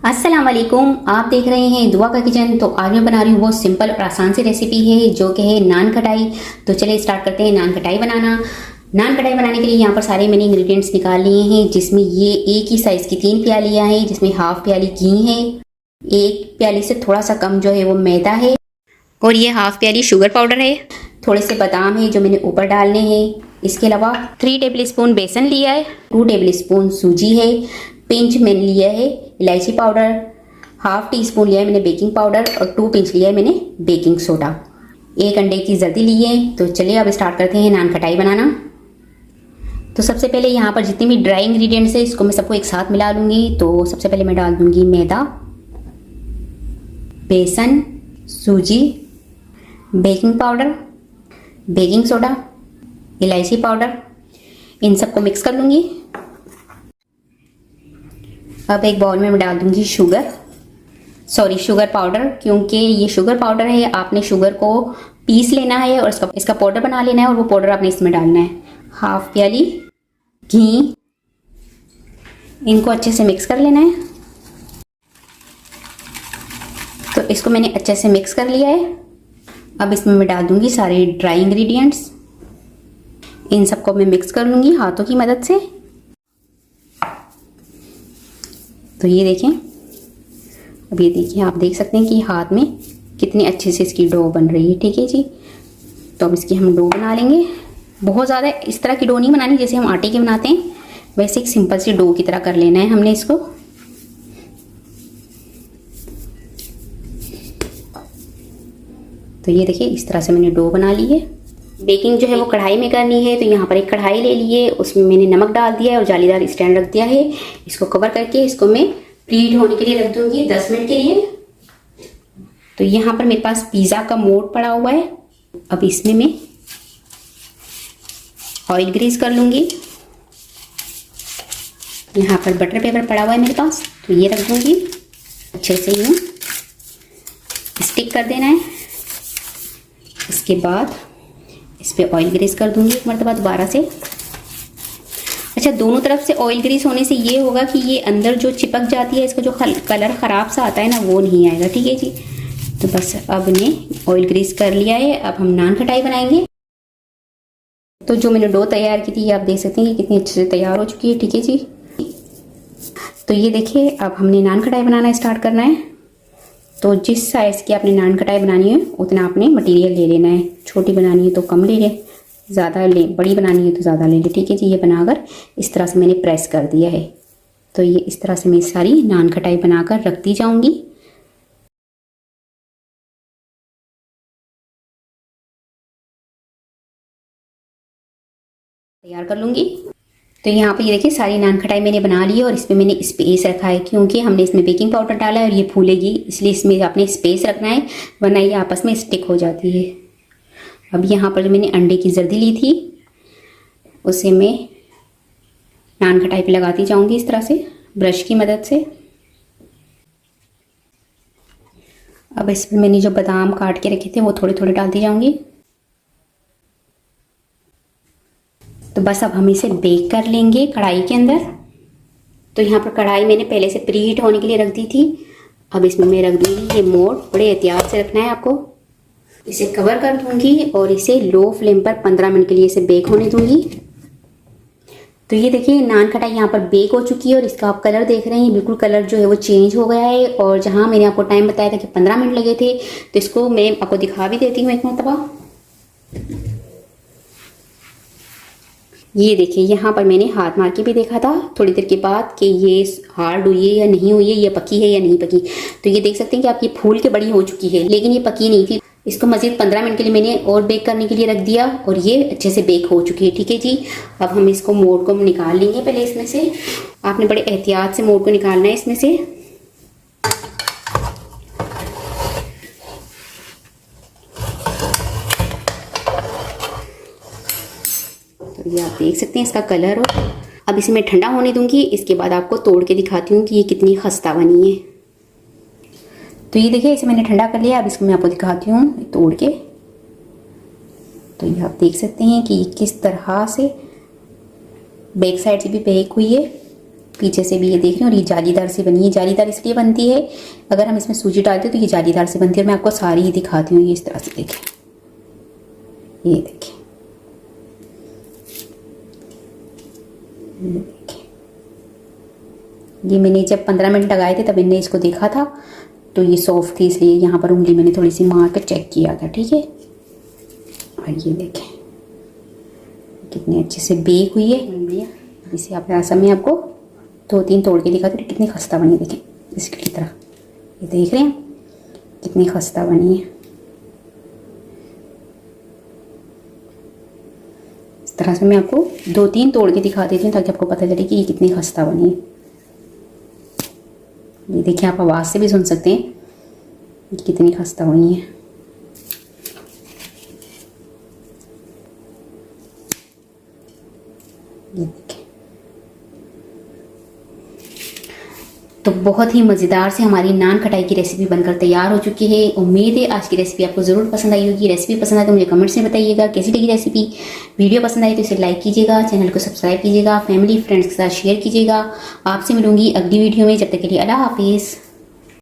अस्सलाम वालेकुम, आप देख रहे हैं दुआ का किचन। तो आज मैं बना रही हूँ बहुत सिंपल और आसान सी रेसिपी है जो कि है नान खटाई। तो चलिए स्टार्ट करते हैं नान खटाई बनाना। नान खटाई बनाने के लिए यहाँ पर सारे मैंने इंग्रेडिएंट्स निकाल लिए हैं, जिसमें ये एक ही साइज़ की 3 प्यालियाँ हैं, जिसमें हाफ प्याली घी है, 1 प्याली से थोड़ा सा कम जो है वो मैदा है, और ये हाफ प्याली शुगर पाउडर है। थोड़े से बादाम है जो मैंने ऊपर डालने हैं। इसके अलावा 3 टेबल स्पून बेसन लिया है, 2 टेबल स्पून सूजी है, पिंच मैंने लिया है इलायची पाउडर, हाफ टी स्पून लिया है मैंने बेकिंग पाउडर, और 2 पिंच लिया है मैंने बेकिंग सोडा। 1 अंडे की जर्दी ली है। तो चलिए अब स्टार्ट करते हैं नान खटाई बनाना। तो सबसे पहले यहाँ पर जितने भी ड्राई इंग्रेडिएंट्स है इसको मैं सबको एक साथ मिला लूँगी। तो सबसे पहले मैं डाल दूँगी मैदा, बेसन, सूजी, बेकिंग पाउडर, बेकिंग सोडा, इलायची पाउडर, इन सबको मिक्स कर लूँगी। अब एक बाउल में मैं डाल दूँगी शुगर पाउडर, क्योंकि ये शुगर पाउडर है, आपने शुगर को पीस लेना है और इसका पाउडर बना लेना है, और वो पाउडर आपने इसमें डालना है। हाफ प्याली घी, इनको अच्छे से मिक्स कर लेना है। तो इसको मैंने अच्छे से मिक्स कर लिया है। अब इसमें मैं डाल दूंगी सारे ड्राई इंग्रेडिएंट्स। इन सबको मैं मिक्स कर लूँगी हाथों की मदद से। तो ये देखें, अब ये देखिए, आप देख सकते हैं कि हाथ में कितनी अच्छे से इसकी डो बन रही है। ठीक है जी। तो अब इसकी हम डो बना लेंगे। बहुत ज़्यादा इस तरह की डो नहीं बनानी जैसे हम आटे की बनाते हैं, वैसे एक सिंपल सी डो की तरह कर लेना है हमने इसको। तो ये देखिए, इस तरह से मैंने डो बना ली है। बेकिंग जो है वो कढ़ाई में करनी है। तो यहाँ पर एक कढ़ाई ले लिए, उसमें मैंने नमक डाल दिया है और जालीदार स्टैंड रख दिया है। इसको कवर करके इसको मैं प्रीहीट होने के लिए रख दूंगी 10 मिनट के लिए। तो यहाँ पर मेरे पास पिज़्ज़ा का मोल्ड पड़ा हुआ है। अब इसमें मैं ऑयल ग्रीस कर लूँगी। यहाँ पर बटर पेपर पड़ा हुआ है मेरे पास, तो ये रख दूँगी। अच्छे से यूँ स्टिक कर देना है। इसके बाद इस पर ऑयल ग्रीस कर दूँगी एक मरतबा दोबारा से। अच्छा, दोनों तरफ से ऑयल ग्रीस होने से ये होगा कि ये अंदर जो चिपक जाती है, इसका जो कलर ख़राब सा आता है ना, वो नहीं आएगा। ठीक है जी। तो बस अब ने ऑयल ग्रीस कर लिया है। अब हम नान खटाई बनाएंगे। तो जो मैंने डो तैयार की थी, आप देख सकते हैं कि कितनी अच्छे से तैयार हो चुकी है। ठीक है जी। तो ये देखिए, अब हमने नान खटाई बनाना स्टार्ट करना है। तो जिस साइज़ की आपने नान खटाई बनानी है उतना आपने मटेरियल ले लेना है। छोटी बनानी है तो कम ले लें, ज़्यादा ले, बड़ी बनानी है तो ज़्यादा ले लें। ठीक है जी। ये बनाकर इस तरह से मैंने प्रेस कर दिया है। तो ये इस तरह से मैं सारी नान खटाई बनाकर रखती जाऊंगी। तैयार कर लूँगी। तो यहाँ पर ये देखिए, सारी नान खटाई मैंने बना ली है, और इसमें मैंने स्पेस रखा है क्योंकि हमने इसमें बेकिंग पाउडर डाला है और ये फूलेगी, इसलिए इसमें आपने स्पेस रखना है, वरना ये आपस में स्टिक हो जाती है। अब यहाँ पर जो मैंने अंडे की जर्दी ली थी उसे मैं नान खटाई पे लगाती जाऊंगी इस तरह से ब्रश की मदद से। अब इस पर मैंने जो बादाम काट के रखे थे वो थोड़े थोड़े डालती जाऊंगी। तो बस अब हम इसे बेक कर लेंगे कढ़ाई के अंदर। तो यहाँ पर कढ़ाई मैंने पहले से प्रीहीट होने के लिए रख दी थी। अब इसमें मैं रख दूंगी ये मोड़, बड़े एहतियात से रखना है आपको। इसे कवर कर दूंगी और इसे लो फ्लेम पर 15 मिनट के लिए इसे बेक होने दूंगी। तो ये देखिए, नान खटाई यहाँ पर बेक हो चुकी है और इसका आप कलर देख रहे हैं, बिल्कुल कलर जो है वो चेंज हो गया है। और जहाँ मैंने आपको टाइम बताया था कि 15 मिनट लगे थे, तो इसको मैं आपको दिखा भी देती हूँ एक मरतबा। ये देखिए, यहाँ पर मैंने हाथ मार के भी देखा था थोड़ी देर के बाद कि ये हार्ड हुई है या नहीं हुई है, ये पकी है या नहीं पकी। तो ये देख सकते हैं कि आप ये फूल के बड़ी हो चुकी है, लेकिन ये पकी नहीं थी। इसको मज़ीद 15 मिनट के लिए मैंने और बेक करने के लिए रख दिया, और ये अच्छे से बेक हो चुकी है। ठीक है जी। अब हम इसको मोड़ को निकाल लेंगे। पहले इसमें से आपने बड़े एहतियात से मोड़ को निकालना है इसमें से। तो ये आप देख सकते हैं इसका कलर हो। अब इसे मैं ठंडा होने दूंगी, इसके बाद आपको तोड़ के दिखाती हूँ कि ये कितनी खस्ता बनी है। तो ये देखिए, इसे मैंने ठंडा कर लिया। अब इसको मैं आपको दिखाती हूँ तोड़ के। तो ये आप देख सकते हैं कि किस तरह से बैक साइड से भी बेक हुई है पीछे से भी ये देख रहे हैं, और ये जालीदार से बनी है। जालीदार इसलिए बनती है, अगर हम इसमें सूजी डालते हैं तो ये जालीदार से बनती है। और मैं आपको सारी ही दिखाती हूँ। ये इस तरह से देखें, ये देखें, ये मैंने जब 15 मिनट लगाए थे तब मैंने इसको देखा था, तो ये सॉफ्ट थी, इसलिए यहाँ पर उंगली मैंने थोड़ी सी मार कर चेक किया था। ठीक है, और ये देखें कितने अच्छे से बेक हुई है। इसे आप ऐसा मैं आपको 2-3 तोड़ के दिखाती हूँ कितनी खस्ता बनी है। देखें बिस्किट की तरह, ये देख रहे हैं कितनी खस्ता बनी है। इस तरह से मैं आपको 2-3 तोड़ के दिखा देती हूँ ताकि आपको पता चले कि ये कितनी खस्ता बनी है। ये देखिए, आप आवाज़ से भी सुन सकते हैं ये कितनी खस्ता बनी है। ये देखिए, तो बहुत ही मज़ेदार से हमारी नान खटाई की रेसिपी बनकर तैयार हो चुकी है। उम्मीद है आज की रेसिपी आपको ज़रूर पसंद आई होगी। रेसिपी पसंद आए तो मुझे कमेंट्स में बताइएगा कैसी लगी रेसिपी। वीडियो पसंद आई तो इसे लाइक कीजिएगा, चैनल को सब्सक्राइब कीजिएगा, फैमिली फ्रेंड्स के साथ शेयर कीजिएगा। आपसे मिलूंगी अगली वीडियो में, जब तक के लिए अल्लाह हाफिज़।